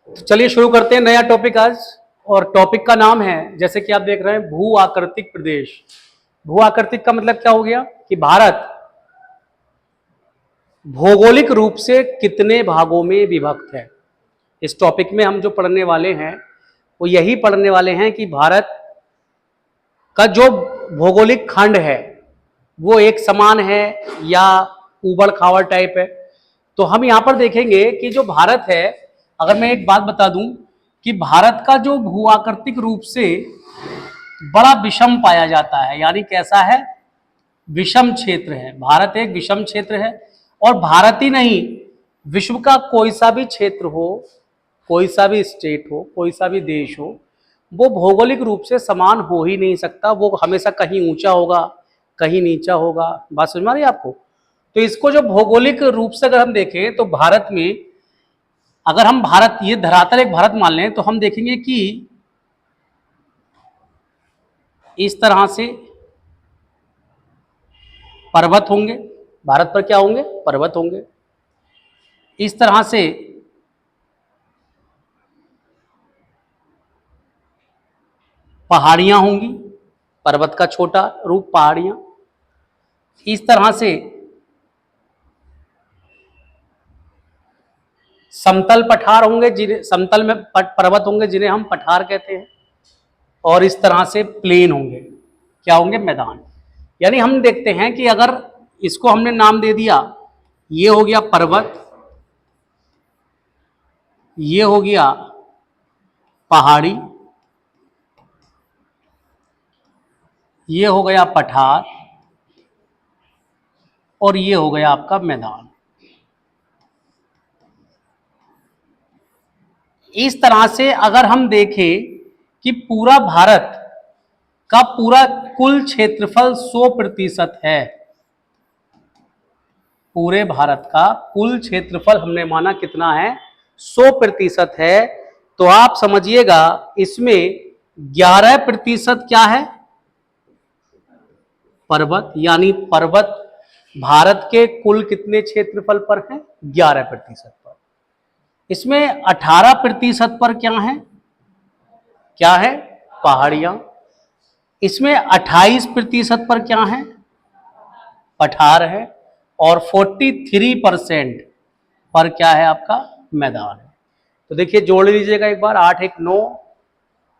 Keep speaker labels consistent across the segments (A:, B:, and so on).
A: तो चलिए शुरू करते हैं नया टॉपिक आज। और टॉपिक का नाम है, जैसे कि आप देख रहे हैं, भू आकृतिक प्रदेश। भू आकृतिक का मतलब क्या हो गया कि भारत भौगोलिक रूप से कितने भागों में विभक्त है। इस टॉपिक में हम जो पढ़ने वाले हैं वो यही पढ़ने वाले हैं कि भारत का जो भौगोलिक खंड है वो एक समान है या उबड़ खाबड़ टाइप है। तो हम यहां पर देखेंगे कि जो भारत है, अगर मैं एक बात बता दूं कि भारत का जो भू आकृतिक रूप से बड़ा विषम पाया जाता है, यानी कैसा है, विषम क्षेत्र है। भारत एक विषम क्षेत्र है और भारत ही नहीं, विश्व का कोई सा भी क्षेत्र हो, कोई सा भी स्टेट हो, कोई सा भी देश हो, वो भौगोलिक रूप से समान हो ही नहीं सकता। वो हमेशा कहीं ऊंचा होगा, कहीं नीचा होगा। बात समझ में आ रही है आपको? तो इसको जो भौगोलिक रूप से अगर हम देखें तो भारत में, अगर हम भारत, ये धरातल एक भारत मान लें, तो हम देखेंगे कि इस तरह से पर्वत होंगे। भारत पर क्या होंगे? पर्वत होंगे। इस तरह से पहाड़ियां होंगी, पर्वत का छोटा रूप पहाड़ियां। इस तरह से समतल पठार होंगे, जिन्हें समतल में पर्वत होंगे जिन्हें हम पठार कहते हैं। और इस तरह से प्लेन होंगे, क्या होंगे? मैदान। यानी हम देखते हैं कि अगर इसको हमने नाम दे दिया, ये हो गया पर्वत, ये हो गया पहाड़ी, ये हो गया पठार, और ये हो गया आपका मैदान। इस तरह से अगर हम देखें कि पूरा भारत का पूरा कुल क्षेत्रफल 100% है, पूरे भारत का कुल क्षेत्रफल हमने माना कितना है? 100% है। तो आप समझिएगा इसमें 11% क्या है? पर्वत। यानी पर्वत भारत के कुल कितने क्षेत्रफल पर है? 11% पर। इसमें 18% पर क्या है? क्या है? पहाड़ियां। इसमें 28% पर क्या है? पठार है। और 43% पर क्या है? आपका मैदान है। तो देखिए, जोड़ लीजिएगा एक बार। 8 1 9,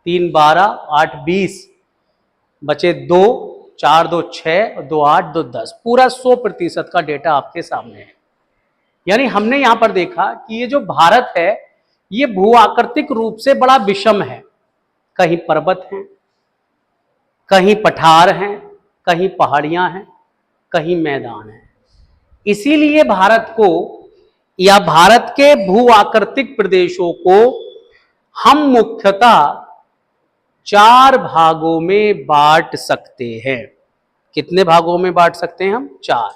A: 3 12, 8 20, बचे 2, 4 2 6, 2 8, 2 10। पूरा 100% का डेटा आपके सामने है। यानी हमने यहां पर देखा कि ये जो भारत है ये भू आकृतिक रूप से बड़ा विषम है। कहीं पर्वत हैं, कहीं पठार हैं, कहीं पहाड़ियां हैं, कहीं मैदान है। इसीलिए भारत को, या भारत के भू आकृतिक प्रदेशों को हम मुख्यतः 4 भागों में बांट सकते हैं। कितने भागों में बांट सकते हैं हम? 4।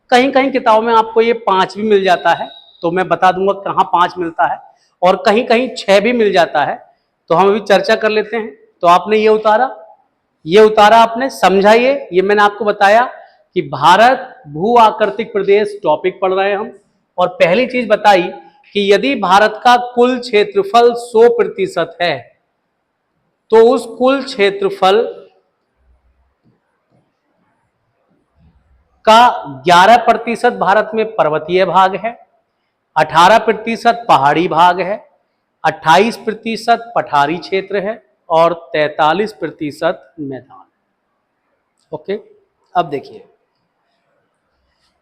A: कहीं कहीं किताबों में आपको ये 5 भी मिल जाता है, तो मैं बता दूंगा कहां 5 मिलता है, और कहीं कहीं 6 भी मिल जाता है। तो हम अभी चर्चा कर लेते हैं। तो आपने ये उतारा, ये उतारा आपने, समझा। ये मैंने आपको बताया कि भारत भू आकृतिक प्रदेश टॉपिक पढ़ रहे हैं हम। और पहली चीज बताई कि यदि भारत का कुल क्षेत्रफल 100% है तो उस कुल क्षेत्रफल का 11% भारत में पर्वतीय भाग है, 18% पहाड़ी भाग है, 28% पठारी क्षेत्र है, और 43% मैदान। ओके, अब देखिए,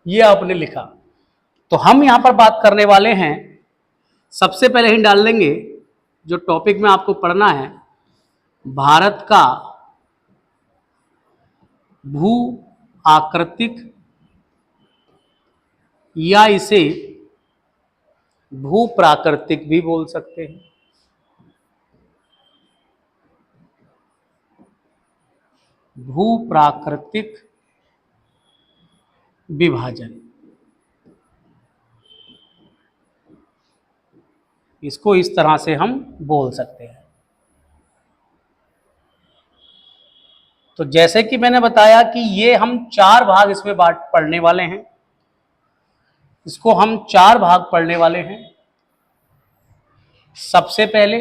A: ये आपने लिखा। तो हम यहां पर बात करने वाले हैं, सबसे पहले ही डाल लेंगे जो टॉपिक में आपको पढ़ना है, भारत का भू आकृतिक, या इसे भू प्राकृतिक भी बोल सकते हैं। भू प्राकृतिक विभाजन, इसको इस तरह से हम बोल सकते हैं। तो जैसे कि मैंने बताया कि ये हम 4 भाग इसमें बांट पढ़ने वाले हैं, इसको हम 4 भाग पढ़ने वाले हैं। सबसे पहले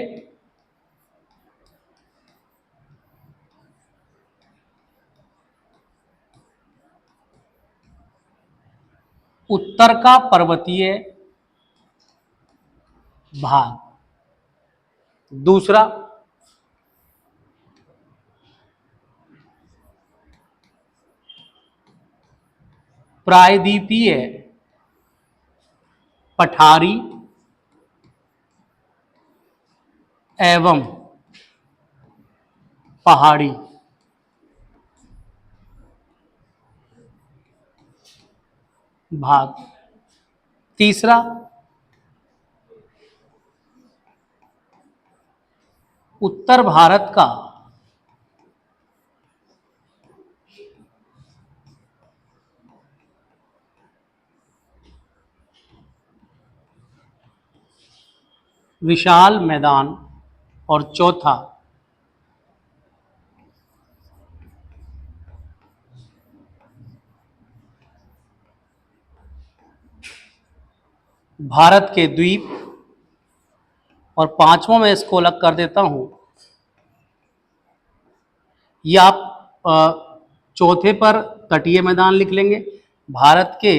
A: उत्तर का पर्वतीय भाग, दूसरा प्रायद्वीपीय पठारी एवं पहाड़ी, भाग, तीसरा उत्तर भारत का विशाल मैदान, और चौथा भारत के द्वीप, और पांचवा मैं इसको अलग कर देता हूं, ये आप चौथे पर तटीय मैदान लिख लेंगे, भारत के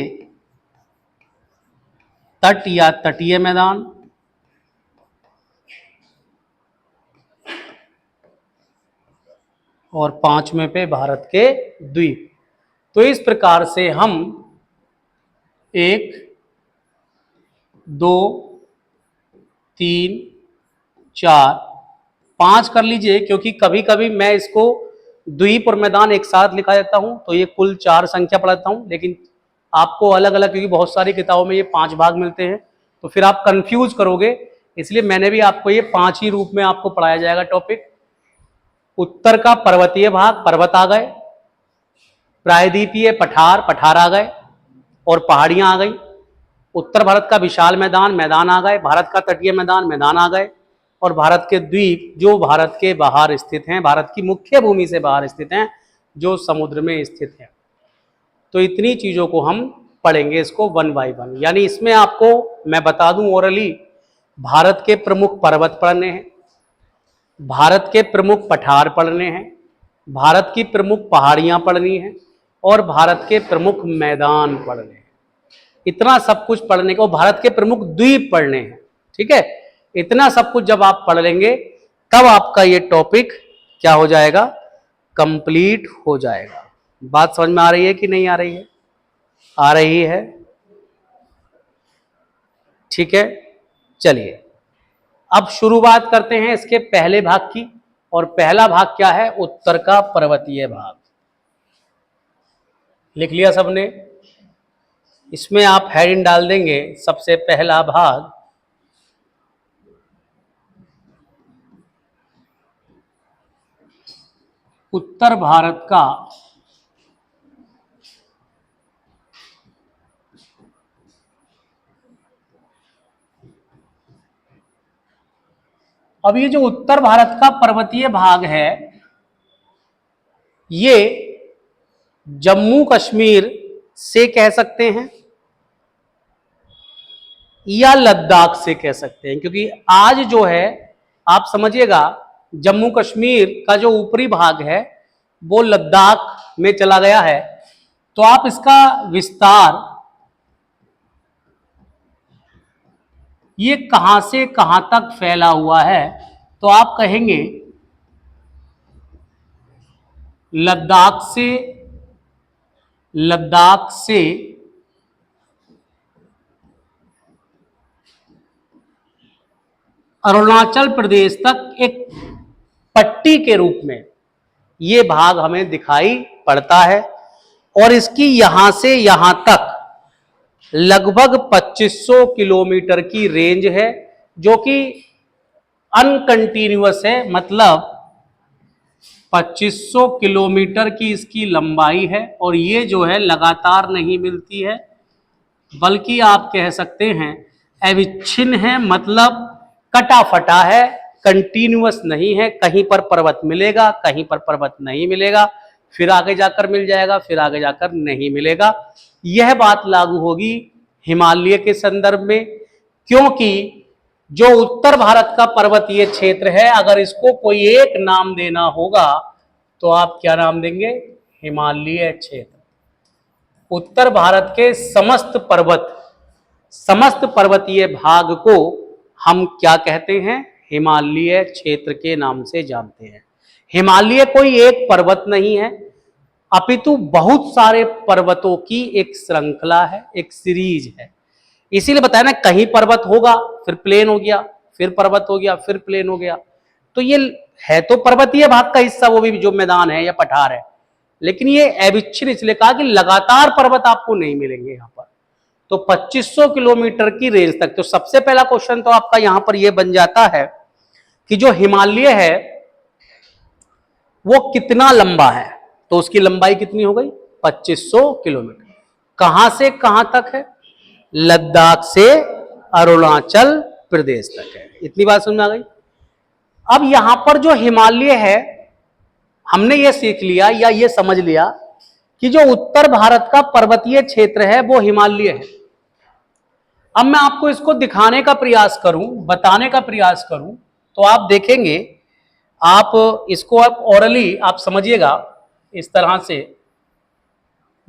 A: तट या तटीय मैदान, और पांचवें पे भारत के द्वीप। तो इस प्रकार से हम 1, 2, 3, 4, 5 कर लीजिए, क्योंकि कभी कभी मैं इसको द्वीप और मैदान एक साथ लिखा देता हूं तो ये कुल 4 संख्या पढ़ाता हूं, लेकिन आपको अलग अलग, क्योंकि बहुत सारी किताबों में ये 5 भाग मिलते हैं तो फिर आप कंफ्यूज करोगे, इसलिए मैंने भी आपको ये 5 ही रूप में आपको पढ़ाया जाएगा टॉपिक। उत्तर का पर्वतीय भाग, पर्वत आ गए, प्रायद्वीपीय पठार, पठार आ गए, और पहाड़ियां आ गई। उत्तर भारत का विशाल मैदान, मैदान आ गए, भारत का तटीय मैदान, मैदान आ गए, और भारत के द्वीप जो भारत के बाहर स्थित हैं, भारत की मुख्य भूमि से बाहर स्थित हैं, जो समुद्र में स्थित हैं। तो इतनी चीजों को हम पढ़ेंगे इसको 1 बाय 1। यानी इसमें आपको मैं बता दूं ओरली, भारत के प्रमुख पर्वत पढ़ने हैं, भारत के प्रमुख पठार पढ़ने हैं, भारत की प्रमुख पहाड़ियां पढ़नी हैं, और भारत के प्रमुख मैदान पढ़ने हैं। इतना सब कुछ पढ़ने को, भारत के प्रमुख द्वीप पढ़ने हैं, ठीक है। इतना सब कुछ जब आप पढ़ लेंगे तब आपका ये टॉपिक क्या हो जाएगा, कंप्लीट हो जाएगा। बात समझ में आ रही है कि नहीं आ रही है? आ रही है, ठीक है। चलिए अब शुरुआत करते हैं इसके पहले भाग की, और पहला भाग क्या है, उत्तर का पर्वतीय भाग। लिख लिया सबने? इसमें आप हेडिंग डाल देंगे, सबसे पहला भाग उत्तर भारत का अब ये जो उत्तर भारत का पर्वतीय भाग है, ये जम्मू कश्मीर से कह सकते हैं या लद्दाख से कह सकते हैं, क्योंकि आज जो है आप समझिएगा जम्मू कश्मीर का जो ऊपरी भाग है वो लद्दाख में चला गया है। तो आप इसका विस्तार ये कहां से कहां तक फैला हुआ है, तो आप कहेंगे लद्दाख से अरुणाचल प्रदेश तक एक पट्टी के रूप में ये भाग हमें दिखाई पड़ता है, और इसकी यहां से यहां तक लगभग 2500 किलोमीटर की रेंज है, जो कि अनकंटिन्यूअस है, मतलब 2500 किलोमीटर की इसकी लंबाई है, और ये जो है लगातार नहीं मिलती है, बल्कि आप कह सकते हैं अविच्छिन्न है, मतलब कटा फटा है, कंटिन्यूअस नहीं है। कहीं पर पर्वत मिलेगा, कहीं पर पर्वत नहीं मिलेगा, फिर आगे जाकर मिल जाएगा, फिर आगे जाकर नहीं मिलेगा। यह बात लागू होगी हिमालय के संदर्भ में, क्योंकि जो उत्तर भारत का पर्वतीय क्षेत्र है, अगर इसको कोई एक नाम देना होगा तो आप क्या नाम देंगे? हिमालय क्षेत्र। उत्तर भारत के समस्त पर्वतीय भाग को हम क्या कहते हैं? हिमालय क्षेत्र के नाम से जानते हैं। हिमालय कोई एक पर्वत नहीं है, अपितु बहुत सारे पर्वतों की एक श्रृंखला है, एक सीरीज है। इसीलिए बताया ना, कहीं पर्वत होगा फिर प्लेन हो गया, फिर पर्वत हो गया, फिर प्लेन हो गया। तो ये है तो पर्वतीय भाग का हिस्सा, वो भी जो मैदान है या पठार है, लेकिन ये अविच्छिन्न इसलिए कहा कि लगातार पर्वत आपको नहीं मिलेंगे यहां पर। तो 2500 किलोमीटर की रेंज तक। तो सबसे पहला क्वेश्चन तो आपका यहां पर यह बन जाता है कि जो हिमालय है वो कितना लंबा है? तो उसकी लंबाई कितनी हो गई? 2500 किलोमीटर। कहां से कहां तक है? लद्दाख से अरुणाचल प्रदेश तक है। इतनी बात समझ में आ गई। अब यहां पर जो हिमालय है, हमने ये सीख लिया या ये समझ लिया कि जो उत्तर भारत का पर्वतीय क्षेत्र है वो हिमालय है। अब मैं आपको इसको दिखाने का प्रयास करूं, बताने का प्रयास करूं, तो आप देखेंगे, आप इसको आप ओरली आप समझिएगा इस तरह से।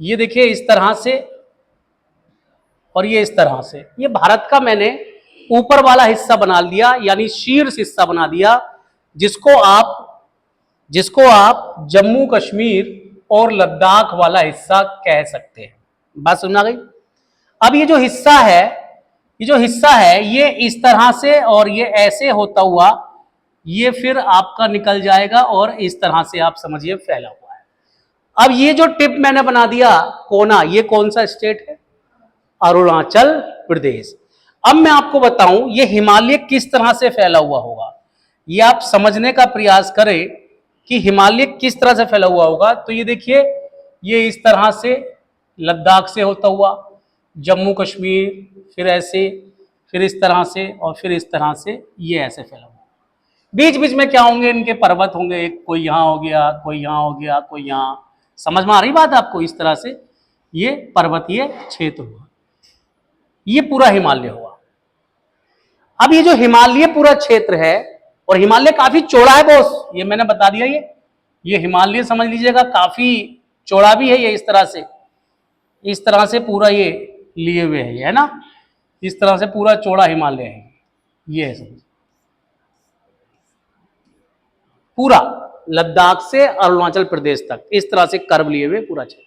A: ये देखिए इस तरह से और ये इस तरह से। ये भारत का मैंने ऊपर वाला हिस्सा बना दिया, यानी शीर्ष हिस्सा बना दिया, जिसको आप जम्मू कश्मीर और लद्दाख वाला हिस्सा कह सकते हैं। बात समझ आ गई। अब ये जो हिस्सा है ये इस तरह से और ये ऐसे होता हुआ ये फिर आपका निकल जाएगा और इस तरह से आप समझिए फैला हुआ है। अब ये जो टिप मैंने बना दिया कोना, ये कौन सा स्टेट है? अरुणाचल प्रदेश। अब मैं आपको बताऊं ये हिमालय किस तरह से फैला हुआ होगा, ये आप समझने का प्रयास करें कि हिमालय किस तरह से फैला हुआ होगा। तो ये देखिए, ये इस तरह से लद्दाख से होता हुआ जम्मू कश्मीर, फिर ऐसे, फिर इस तरह से और फिर इस तरह से ये ऐसे फैला हुआ। बीच बीच में क्या होंगे? इनके पर्वत होंगे, एक कोई यहां हो गया, कोई यहां हो गया, कोई यहां। समझ में आ रही बात आपको? इस तरह से ये पर्वतीय क्षेत्र हुआ, ये पूरा हिमालय हुआ। अब ये जो हिमालय पूरा क्षेत्र है, और हिमालय काफी चौड़ा है बॉस, ये मैंने बता दिया। ये हिमालय समझ लीजिएगा काफी चौड़ा भी है। ये इस तरह से पूरा ये लिए हुए है ना, इस तरह से पूरा चौड़ा हिमालय है। ये है समझ, पूरा लद्दाख से अरुणाचल प्रदेश तक इस तरह से कर्व लिए हुए पूरा क्षेत्र।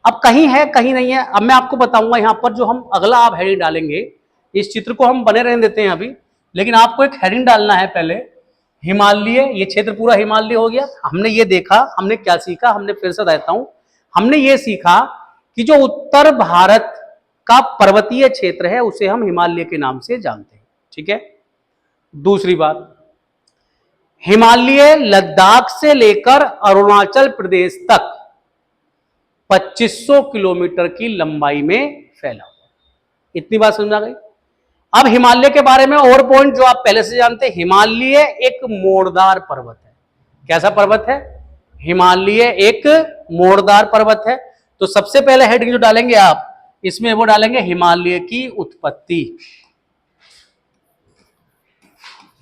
A: अब कहीं है कहीं नहीं है। अब मैं आपको बताऊंगा यहां पर जो हम अगला आप हेडिंग डालेंगे, इस चित्र को हम बने रहने देते हैं अभी, लेकिन आपको एक हेडिंग डालना है पहले। हिमालय, ये क्षेत्र पूरा हिमालय हो गया। हमने ये देखा, हमने क्या सीखा, हमने फिर से बताता हूं। हमने ये सीखा कि जो उत्तर भारत का पर्वतीय क्षेत्र है उसे हम हिमालय के नाम से जानते हैं। ठीक है। दूसरी बात, हिमालय लद्दाख से लेकर अरुणाचल प्रदेश तक 2500 किलोमीटर की लंबाई में फैला हुआ। इतनी बात समझ आ गई। अब हिमालय के बारे में और पॉइंट जो आप पहले से जानते हैं, हिमालय एक मोड़दार पर्वत है। कैसा पर्वत है? हिमालय एक मोड़दार पर्वत है। तो सबसे पहले हेडिंग जो डालेंगे आप इसमें, वो डालेंगे हिमालय की उत्पत्ति।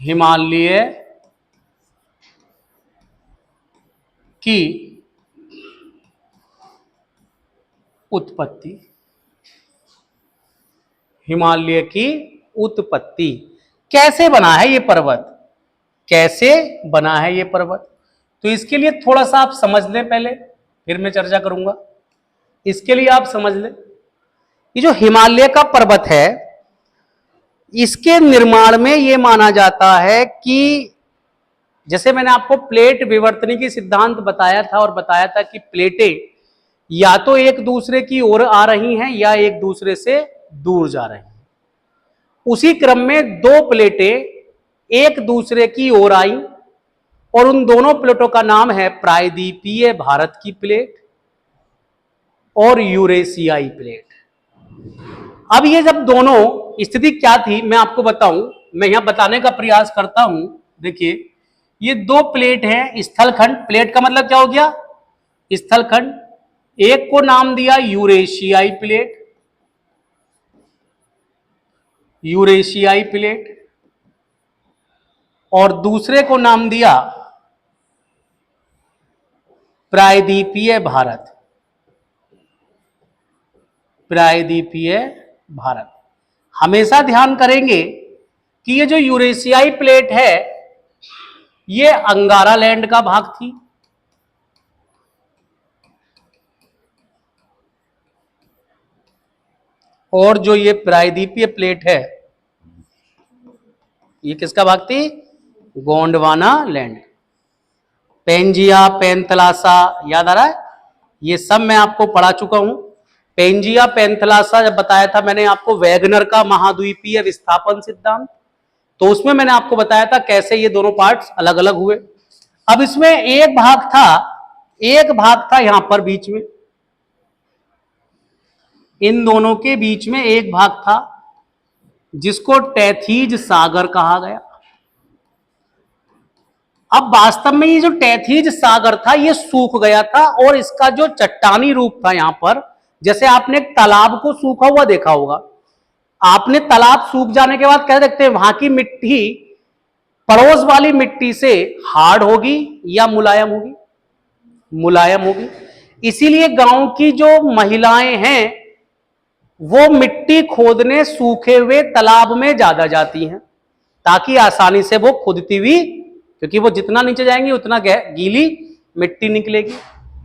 A: हिमालय की उत्पत्ति, हिमालय की उत्पत्ति। कैसे बना है ये पर्वत, कैसे बना है ये पर्वत? तो इसके लिए थोड़ा सा आप समझ लें पहले, फिर मैं चर्चा करूंगा। इसके लिए आप समझ लें, ये जो हिमालय का पर्वत है, इसके निर्माण में ये माना जाता है कि जैसे मैंने आपको प्लेट विवर्तनी की सिद्धांत बताया था, और बताया था कि प्लेटें या तो एक दूसरे की ओर आ रही हैं या एक दूसरे से दूर जा रही हैं। उसी क्रम में दो प्लेटें एक दूसरे की ओर आई और उन दोनों प्लेटों का नाम है प्रायद्वीपीय भारत की प्लेट और यूरेशियाई प्लेट। अब ये जब दोनों स्थिति क्या थी मैं आपको बताऊं, मैं यहां बताने का प्रयास करता हूं। देखिए, ये दो प्लेट हैं, स्थलखंड। प्लेट का मतलब क्या हो गया? स्थलखंड। एक को नाम दिया यूरेशियाई प्लेट, यूरेशियाई प्लेट, और दूसरे को नाम दिया प्रायद्वीपीय भारत। प्रायद्वीपीय भारत। हमेशा ध्यान करेंगे कि ये जो यूरेशियाई प्लेट है ये अंगारा लैंड का भाग थी, और जो ये प्रायद्वीपीय प्लेट है ये किसका भाग थी? गोंडवाना लैंड। पेंजिया, पेंथलासा, याद आ रहा है? ये सब मैं आपको पढ़ा चुका हूं। पेंजिया, पेंथलासा जब बताया था मैंने आपको वैगनर का महाद्वीपीय विस्थापन सिद्धांत, तो उसमें मैंने आपको बताया था कैसे ये दोनों पार्ट्स अलग अलग हुए। अब इसमें एक भाग था यहां पर बीच में, इन दोनों के बीच में एक भाग था जिसको टैथीज सागर कहा गया। अब वास्तव में ये जो टैथीज सागर था ये सूख गया था, और इसका जो चट्टानी रूप था यहां पर, जैसे आपने एक तालाब को सूखा हुआ देखा होगा, आपने तालाब सूख जाने के बाद कह सकते हैं वहां की मिट्टी पड़ोस वाली मिट्टी से हार्ड होगी या मुलायम होगी? मुलायम होगी। इसीलिए गांव की जो महिलाएं हैं वो मिट्टी खोदने सूखे हुए तालाब में ज्यादा जाती हैं ताकि आसानी से वो खुदती हुई, क्योंकि वो जितना नीचे जाएंगी उतना गीली मिट्टी निकलेगी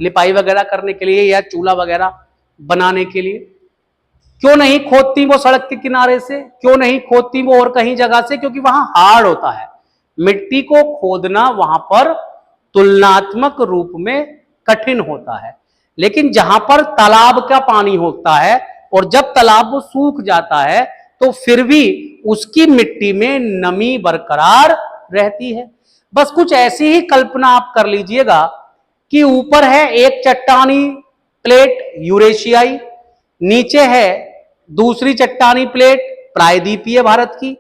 A: लिपाई वगैरह करने के लिए या चूल्हा वगैरह बनाने के लिए। क्यों नहीं खोदती वो सड़क के किनारे से, क्यों नहीं खोदती वो और कहीं जगह से? क्योंकि वहां हार्ड होता है, मिट्टी को खोदना वहां पर तुलनात्मक रूप में कठिन होता है। लेकिन जहां पर तालाब का पानी होता है और जब तालाब वो सूख जाता है तो फिर भी उसकी मिट्टी में नमी बरकरार रहती है। बस कुछ ऐसी ही कल्पना आप कर लीजिएगा कि ऊपर है एक चट्टानी प्लेट यूरेशियाई, नीचे है दूसरी चट्टानी प्लेट प्रायद्वीपीय भारत की,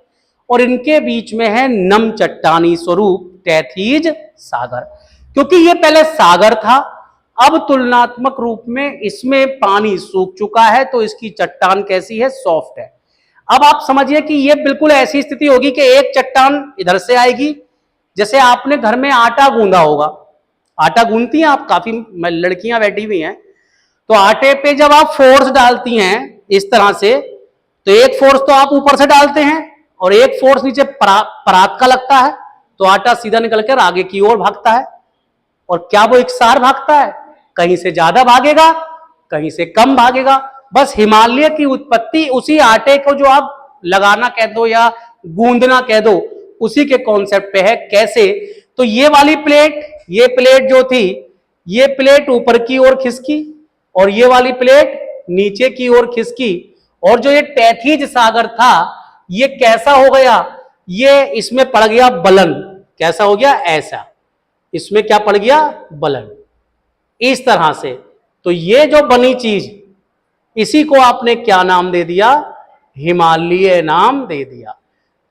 A: और इनके बीच में है नम चट्टानी स्वरूप टैथीज सागर। क्योंकि ये पहले सागर था, अब तुलनात्मक रूप में इसमें पानी सूख चुका है तो इसकी चट्टान कैसी है? सॉफ्ट है। अब आप समझिए कि ये बिल्कुल ऐसी स्थिति होगी कि एक चट्टान इधर से आएगी, जैसे आपने घर में आटा गूंदा होगा, आटा गूंदती हैं आप, काफी लड़कियां बैठी हुई हैं, तो आटे पे जब आप फोर्स डालती हैं इस तरह से, तो एक फोर्स तो आप ऊपर से डालते हैं और एक फोर्स नीचे परात का लगता है, तो आटा सीधा निकलकर आगे की ओर भागता है। और क्या वो एकसार भागता है? कहीं से ज्यादा भागेगा, कहीं से कम भागेगा। बस हिमालय की उत्पत्ति उसी आटे को जो आप लगाना कह दो या गूंदना कह दो, उसी के कॉन्सेप्ट पे है। कैसे? तो ये वाली प्लेट, ये प्लेट जो थी, ये प्लेट ऊपर की ओर खिसकी और ये वाली प्लेट नीचे की ओर खिसकी, और जो ये टैथीज सागर था ये कैसा हो गया? ये इसमें पड़ गया बलन। कैसा हो गया? ऐसा। इसमें क्या पड़ गया? बलन। इस तरह से। तो ये जो बनी चीज, इसी को आपने क्या नाम दे दिया? हिमालय नाम दे दिया।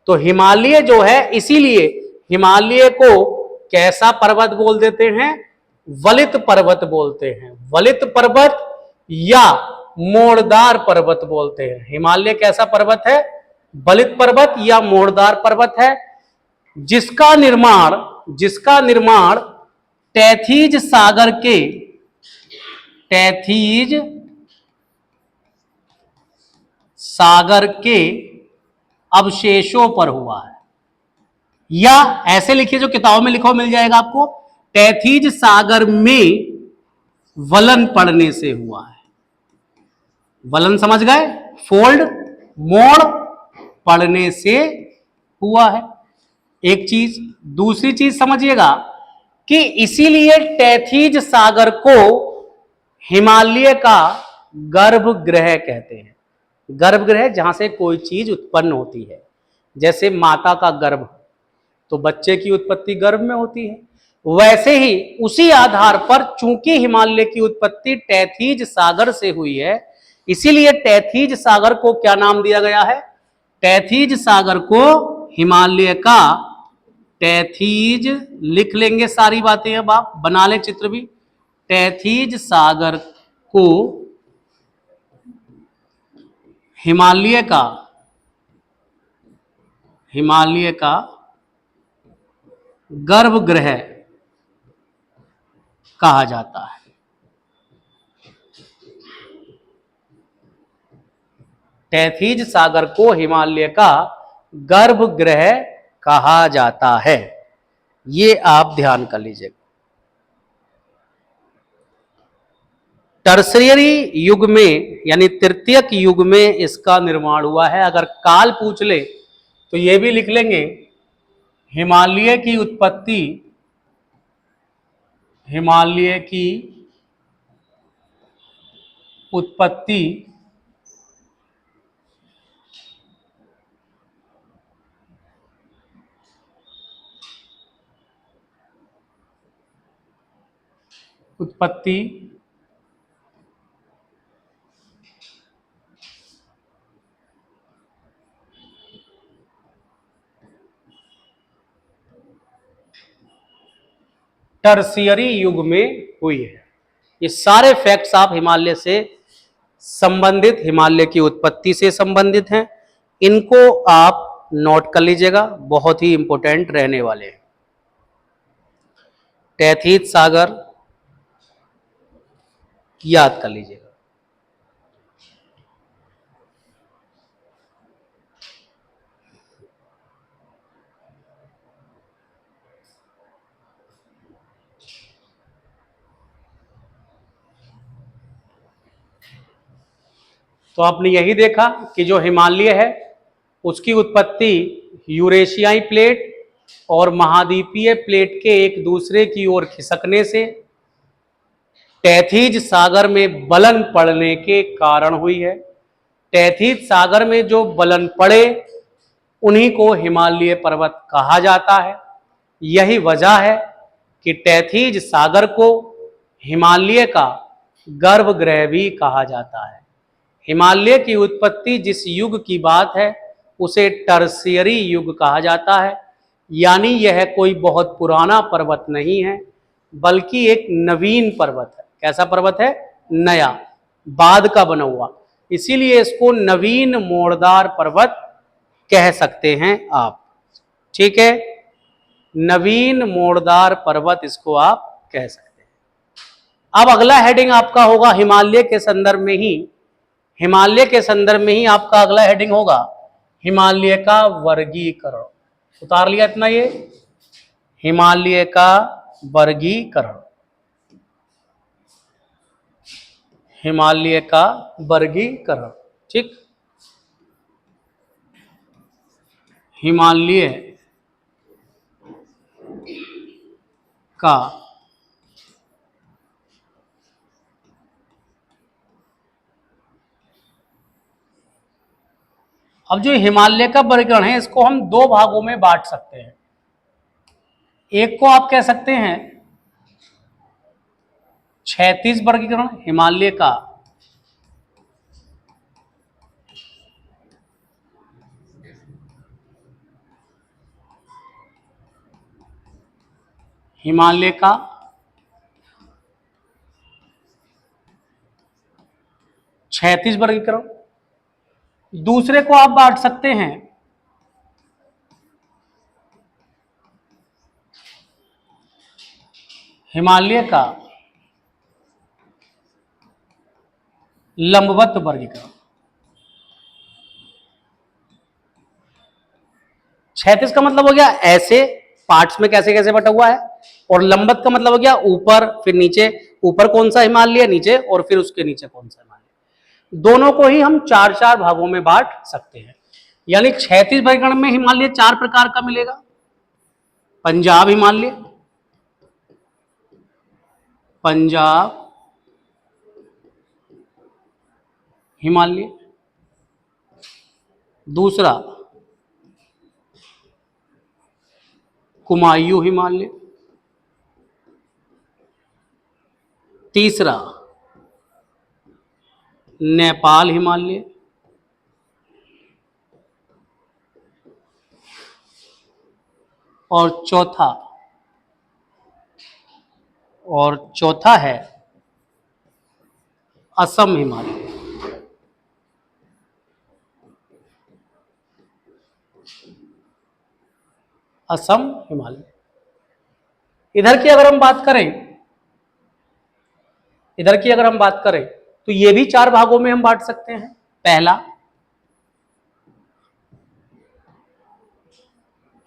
A: तो हिमालय जो है, इसीलिए हिमालय को कैसा पर्वत बोल देते हैं? वलित पर्वत बोलते हैं। वलित पर्वत या मोड़दार पर्वत बोलते हैं। हिमालय कैसा पर्वत है? वलित पर्वत या मोड़दार पर्वत है, जिसका निर्माण टैथीज सागर के टैथीज सागर के अवशेषों पर हुआ है। या ऐसे लिखिए, जो किताबों में लिखा हो मिल जाएगा आपको, टैथीज सागर में वलन पड़ने से हुआ है। वलन समझ गए? फोल्ड, मोड़ पड़ने से हुआ है। एक चीज। दूसरी चीज समझिएगा कि इसीलिए टैथीज सागर को हिमालय का गर्भगृह कहते हैं। गर्भगृह, जहां से कोई चीज उत्पन्न होती है। जैसे माता का गर्भ, तो बच्चे की उत्पत्ति गर्भ में होती है, वैसे ही उसी आधार पर चूंकि हिमालय की उत्पत्ति टैथीज सागर से हुई है, इसीलिए टैथीज सागर को क्या नाम दिया गया है? टैथीज सागर को हिमालय का टैथीज, लिख लेंगे सारी बातें, अब आप बना ले चित्र भी। टैथीज सागर को हिमालय का हिमालय का गर्भगृह कहा जाता है। तैतीज सागर को हिमालय का गर्भगृह कहा जाता है, ये आप ध्यान कर लीजिएगा। टर्शियरी युग में यानी तृतीयक युग में इसका निर्माण हुआ है। अगर काल पूछ ले तो ये भी लिख लेंगे, हिमालय की उत्पत्ति उत्पत्ति टर्शियरी युग में हुई है। ये सारे फैक्ट्स आप हिमालय से संबंधित, हिमालय की उत्पत्ति से संबंधित हैं, इनको आप नोट कर लीजिएगा, बहुत ही इंपॉर्टेंट रहने वाले हैं। तैतीज सागर याद कर लीजिएगा। तो आपने यही देखा कि जो हिमालय है उसकी उत्पत्ति यूरेशियाई प्लेट और महाद्वीपीय प्लेट के एक दूसरे की ओर खिसकने से तैतीज सागर में बलन पड़ने के कारण हुई है। तैतीज सागर में जो बलन पड़े उन्हीं को हिमालय पर्वत कहा जाता है। यही वजह है कि तैतीज सागर को हिमालय का गर्भगृह भी कहा जाता है। हिमालय की उत्पत्ति जिस युग की बात है उसे टर्शियरी युग कहा जाता है, यानी यह कोई बहुत पुराना पर्वत नहीं है बल्कि एक नवीन पर्वत है। कैसा पर्वत है? नया, बाद का बना हुआ, इसीलिए इसको नवीन मोड़दार पर्वत कह सकते हैं आप। ठीक है, नवीन मोड़दार पर्वत इसको आप कह सकते हैं। अब अगला हेडिंग आपका होगा हिमालय के संदर्भ में ही, हिमालय के संदर्भ में ही आपका अगला हेडिंग होगा हिमालय का वर्गीकरण। उतार लिया इतना, ये हिमालय का वर्गीकरण, हिमालय का वर्गीकरण। ठीक, हिमालय का अब जो हिमालय का वर्गीकरण है इसको हम दो भागों में बांट सकते हैं। एक को आप कह सकते हैं क्षैतिज वर्गीकरण, हिमालय का हिमालय का क्षैतिज वर्गीकरण। दूसरे को आप बांट सकते हैं हिमालय का लंबवत वर्गीकरण। क्षैतिज का मतलब हो गया ऐसे पार्ट्स में कैसे कैसे बटा हुआ है, और लंबवत का मतलब हो गया ऊपर फिर नीचे, ऊपर कौन सा हिमालय नीचे और फिर उसके नीचे कौन सा हिमालय। दोनों को ही हम चार चार भागों में बांट सकते हैं। यानी क्षैतिज वर्गीकरण में हिमालय चार प्रकार का मिलेगा। पंजाब हिमालय, पंजाब हिमालय। दूसरा कुमायूं हिमालय। तीसरा नेपाल हिमालय। और चौथा है असम हिमालय। असम, हिमालय। इधर की अगर हम बात करें, इधर की अगर हम बात करें तो ये भी 4 भागों में हम बांट सकते हैं। पहला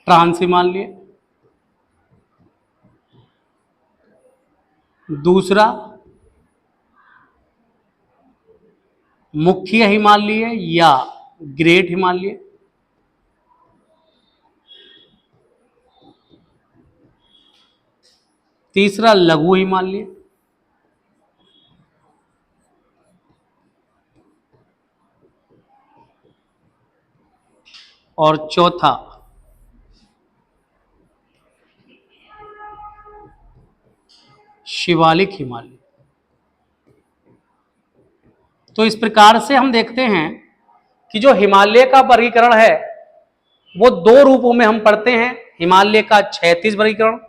A: ट्रांस हिमालय, दूसरा मुख्य हिमालय या ग्रेट हिमालय, तीसरा लघु हिमालय, और चौथा शिवालिक हिमालय। तो इस प्रकार से हम देखते हैं कि जो हिमालय का वर्गीकरण है वो 2 रूपों में हम पढ़ते हैं, हिमालय का क्षैतिज वर्गीकरण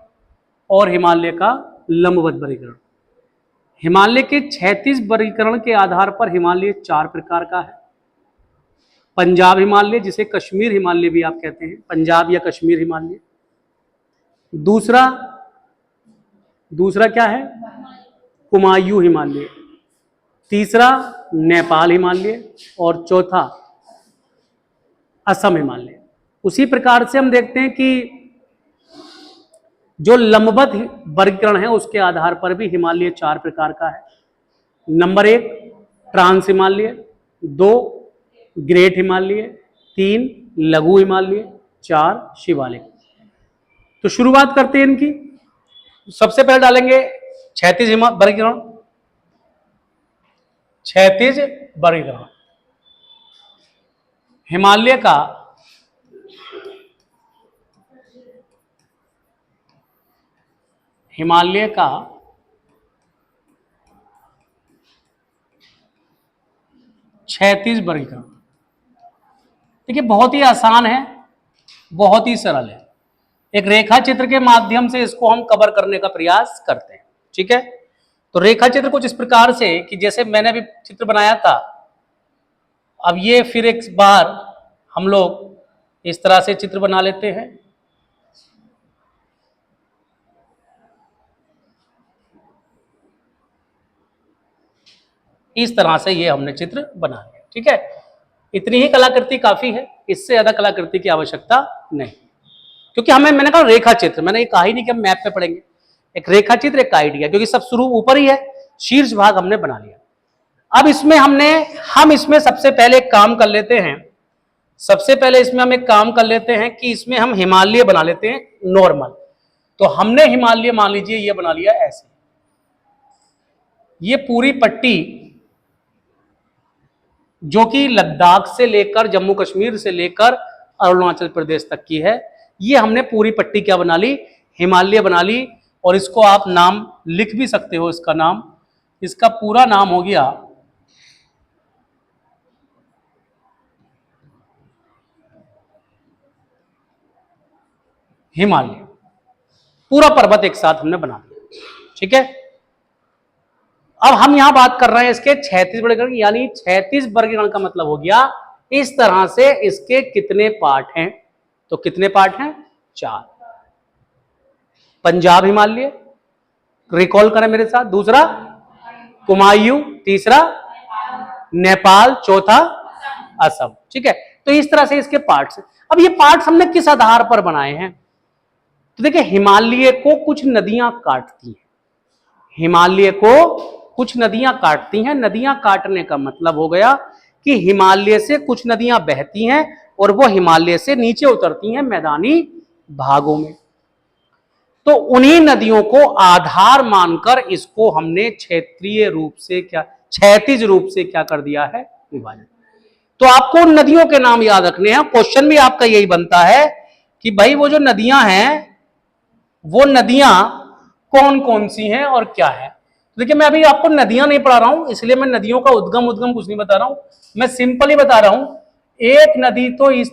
A: और हिमालय का लंबवत वर्गीकरण। हिमालय के क्षैतिज वर्गीकरण के आधार पर हिमालय 4 प्रकार का है। पंजाब हिमालय, जिसे कश्मीर हिमालय भी आप कहते हैं, पंजाब या कश्मीर हिमालय। दूसरा क्या है? कुमायूं हिमालय। तीसरा नेपाल हिमालय और चौथा असम हिमालय। उसी प्रकार से हम देखते हैं कि जो लंबवत वर्गीकरण है उसके आधार पर भी हिमालय 4 प्रकार का है। Number 1 trans Himalaya, 2 great Himalaya, 3 लघु हिमालय, 4 शिवालिक। तो शुरुआत करते हैं इनकी। सबसे पहले डालेंगे क्षैतिज वर्गीकरण। क्षैतिज वर्गीकरण हिमालय का क्षैतिज वर्गीकरण देखिए बहुत ही आसान है, बहुत ही सरल है। एक रेखा चित्र के माध्यम से इसको हम कवर करने का प्रयास करते हैं। ठीक है, तो रेखा चित्र कुछ इस प्रकार से कि जैसे मैंने अभी चित्र बनाया था, अब ये फिर एक बार हम लोग इस तरह से चित्र बना लेते हैं। इस तरह से ये हमने चित्र बना लिया। ठीक है, इतनी ही कलाकृति काफी है, इससे ज्यादा कलाकृति की आवश्यकता नहीं, क्योंकि मैंने कहा रेखा चित्र, मैंने ये कहा ही नहीं कि हम मैप पे पढ़ेंगे। एक रेखा चित्र, एक आइडिया, क्योंकि सब शुरू ऊपर ही है, शीर्ष भाग हमने बना लिया। अब इसमें हम इसमें सबसे पहले एक काम कर लेते हैं। सबसे पहले इसमें हम एक काम कर लेते हैं कि इसमें हम हिमालय बना लेते हैं नॉर्मल। तो हमने हिमालय मान लीजिए ये बना लिया ऐसे। ये पूरी पट्टी जो कि लद्दाख से लेकर जम्मू कश्मीर से लेकर अरुणाचल प्रदेश तक की है, ये हमने पूरी पट्टी क्या बना ली? हिमालय बना ली। और इसको आप नाम लिख भी सकते हो, इसका नाम, इसका पूरा नाम हो गया हिमालय। पूरा पर्वत एक साथ हमने बना दिया। ठीक है, अब हम यहां बात कर रहे हैं इसके क्षैतिज वर्गीकरण, यानी क्षैतिज वर्गीकरण का मतलब हो गया इस तरह से इसके कितने पार्ट हैं। तो कितने पार्ट हैं? 4। पंजाब हिमालय, रिकॉल करें मेरे साथ, दूसरा कुमायूं, तीसरा नेपाल, चौथा असम। ठीक है, तो इस तरह से इसके पार्ट्स। अब ये पार्ट्स हमने किस आधार पर बनाए हैं? तो देखिए, हिमालय को कुछ नदियां काटती हैं, हिमालय को कुछ नदियां काटती हैं। नदियां काटने का मतलब हो गया कि हिमालय से कुछ नदियां बहती हैं और वो हिमालय से नीचे उतरती हैं मैदानी भागों में। तो उन्हीं नदियों को आधार मानकर इसको हमने क्षेत्रीय रूप से क्षैतिज रूप से क्या कर दिया है? विभाजन। तो आपको उन नदियों के नाम याद रखने हैं। क्वेश्चन भी आपका यही बनता है कि भाई वो जो नदियां हैं वो नदियां कौन कौन सी हैं और क्या है। तो देखिए, मैं अभी आपको नदियां नहीं पढ़ा रहा हूं, इसलिए मैं नदियों का उद्गम कुछ नहीं बता रहा हूं, मैं सिंपल ही बता रहा हूं। एक नदी तो इस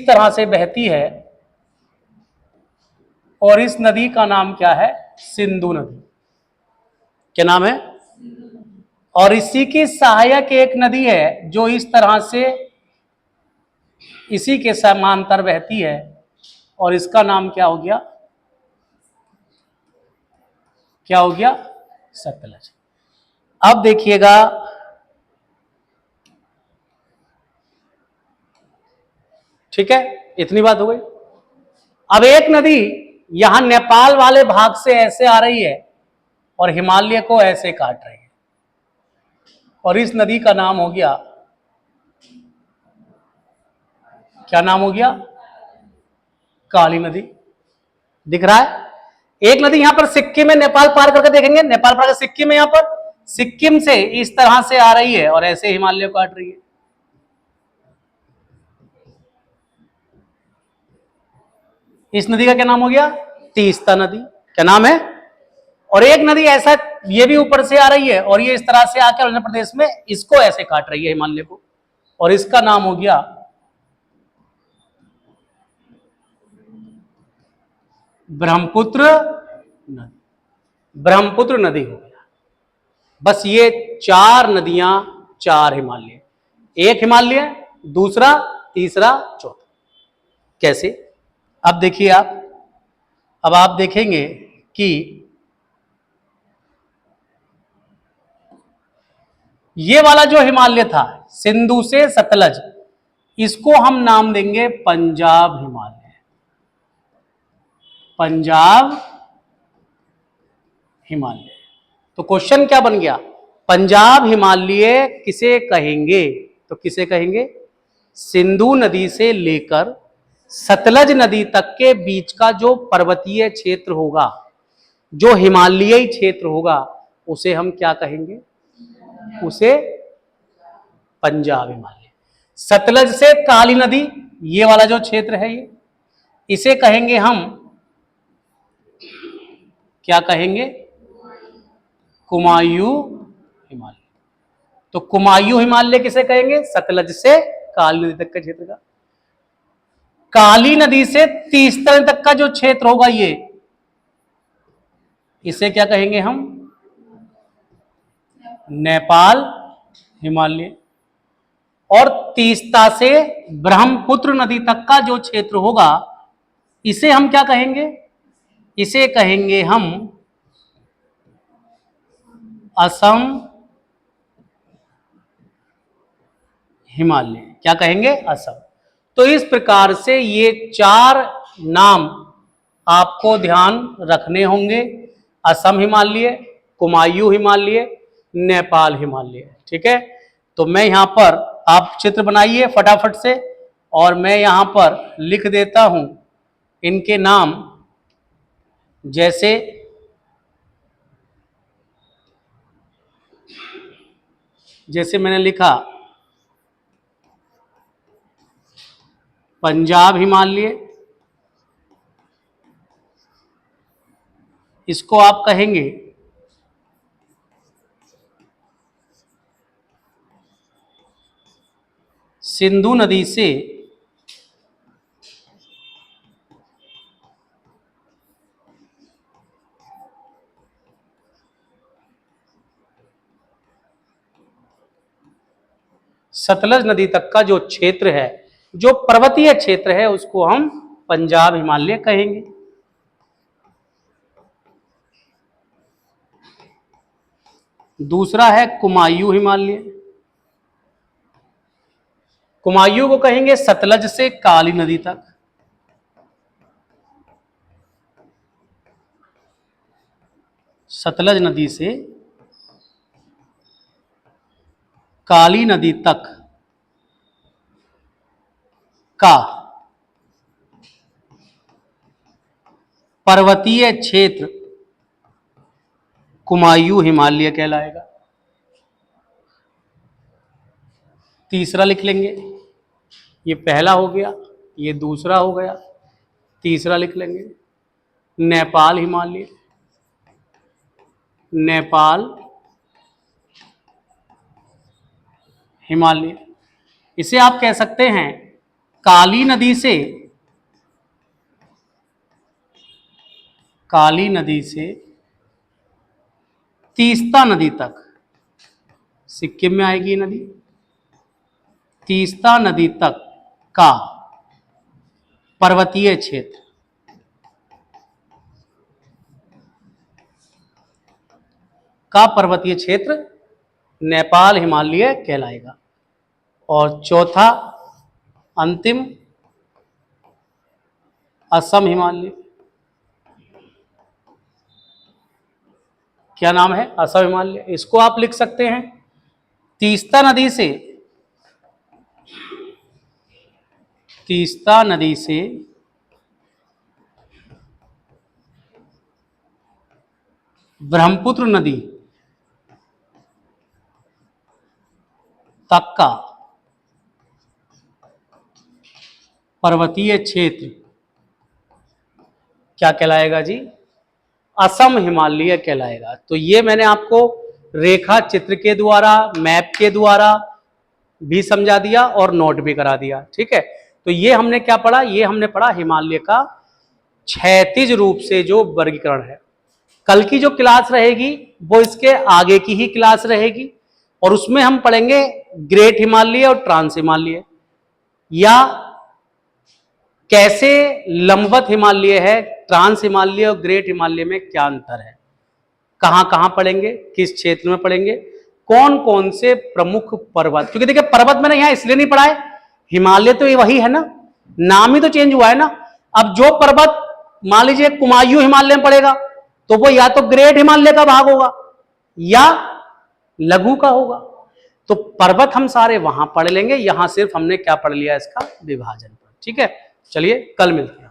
A: तरह से बहती है और इस नदी का नाम क्या है? सिंधु नदी। क्या नाम है? और इसी की सहायक एक नदी है जो इस तरह से इसी के समांतर बहती है और इसका नाम क्या हो गया, क्या हो गया, सतलज। अब देखिएगा, ठीक है, इतनी बात हो गई। अब एक नदी यहां नेपाल वाले भाग से ऐसे आ रही है और हिमालय को ऐसे काट रही है, और इस नदी का नाम हो गया, क्या नाम हो गया, काली नदी। दिख रहा है? एक नदी यहां पर सिक्किम में, नेपाल पार करके देखेंगे, नेपाल पार करके सिक्किम में, यहां पर सिक्किम से इस तरह से आ रही है और ऐसे हिमालय को काट रही है। इस नदी का क्या नाम हो गया, तीस्ता नदी। क्या नाम है? और एक नदी ऐसा, ये भी ऊपर से आ रही है और ये इस तरह से आकर आंध्र प्रदेश में इसको ऐसे काट रही है हिमालय को, और इसका नाम हो गया ब्रह्मपुत्र नदी। ब्रह्मपुत्र नदी हो गया। बस ये 4 नदियां, 4 हिमालय, एक हिमालय, दूसरा, तीसरा, चौथा। कैसे? अब देखिए आप, अब आप देखेंगे कि ये वाला जो हिमालय था सिंधु से सतलज, इसको हम नाम देंगे पंजाब हिमालय। पंजाब हिमालय। तो क्वेश्चन क्या बन गया, पंजाब हिमालय किसे कहेंगे? तो किसे कहेंगे? सिंधु नदी से लेकर सतलज नदी तक के बीच का जो पर्वतीय क्षेत्र होगा, जो हिमालयी क्षेत्र होगा, उसे हम क्या कहेंगे? उसे पंजाब हिमालय। सतलज से काली नदी, ये वाला जो क्षेत्र है, ये इसे कहेंगे हम, क्या कहेंगे? कुमायूं हिमालय। तो कुमायूं हिमालय किसे कहेंगे? सतलज से काली नदी तक के क्षेत्र का। काली नदी से तीस्ता नदी तक का जो क्षेत्र होगा, ये इसे क्या कहेंगे हम? नेपाल हिमालय। और तीस्ता से ब्रह्मपुत्र नदी तक का जो क्षेत्र होगा, इसे हम क्या कहेंगे? इसे कहेंगे हम असम हिमालय। क्या कहेंगे? असम। तो इस प्रकार से ये 4 नाम आपको ध्यान रखने होंगे, असम हिमालय, कुमायूं हिमालय, नेपाल हिमालय। ठीक है, तो मैं यहां पर, आप चित्र बनाइए फटाफट से, और मैं यहां पर लिख देता हूं इनके नाम। जैसे मैंने लिखा पंजाब हिमालय, इसको आप कहेंगे सिंधु नदी से सतलज नदी तक का जो क्षेत्र है, जो पर्वतीय क्षेत्र है, उसको हम पंजाब हिमालय कहेंगे। दूसरा है कुमायूं हिमालय। कुमायूं को कहेंगे सतलज से काली नदी तक। सतलज नदी से काली नदी तक का पर्वतीय क्षेत्र कुमायूं हिमालय कहलाएगा। तीसरा लिख लेंगे, ये पहला हो गया, ये दूसरा हो गया, तीसरा लिख लेंगे नेपाल हिमालय। नेपाल हिमालय। इसे आप कह सकते हैं काली नदी से, काली नदी से तीस्ता नदी तक, सिक्किम में आएगी नदी, तीस्ता नदी तक का पर्वतीय क्षेत्र, का पर्वतीय क्षेत्र नेपाल हिमालय कहलाएगा। और चौथा अंतिम असम हिमालय, क्या नाम है? असम हिमालय। इसको आप लिख सकते हैं तीस्ता नदी से ब्रह्मपुत्र नदी तक का पर्वतीय क्षेत्र क्या कहलाएगा जी? असम हिमालय कहलाएगा। तो ये मैंने आपको रेखा चित्र के द्वारा, मैप के द्वारा भी समझा दिया और नोट भी करा दिया। ठीक है, तो ये हमने क्या पढ़ा? ये हमने पढ़ा हिमालय का क्षैतिज रूप से जो वर्गीकरण है। कल की जो क्लास रहेगी वो इसके आगे की ही क्लास रहेगी और उसमें हम पढ़ेंगे ग्रेट हिमालय और ट्रांस हिमालय, या कैसे लंबवत हिमालय है, ट्रांस हिमालय और ग्रेट हिमालय में क्या अंतर है, कहां कहां पढ़ेंगे, किस क्षेत्र में पढ़ेंगे, कौन कौन से प्रमुख पर्वत। क्योंकि देखिए पर्वत मैंने यहां इसलिए नहीं पढ़ा है, हिमालय तो ये वही है ना, नाम ही तो चेंज हुआ है ना। अब जो पर्वत मान लीजिए कुमायूं हिमालय में पड़ेगा तो वो या तो ग्रेट हिमालय का भाग होगा या लघु का होगा। तो पर्वत हम सारे वहां पढ़ लेंगे, यहां सिर्फ हमने क्या पढ़ लिया? इसका विभाजन। ठीक है, चलिए कल मिलते हैं।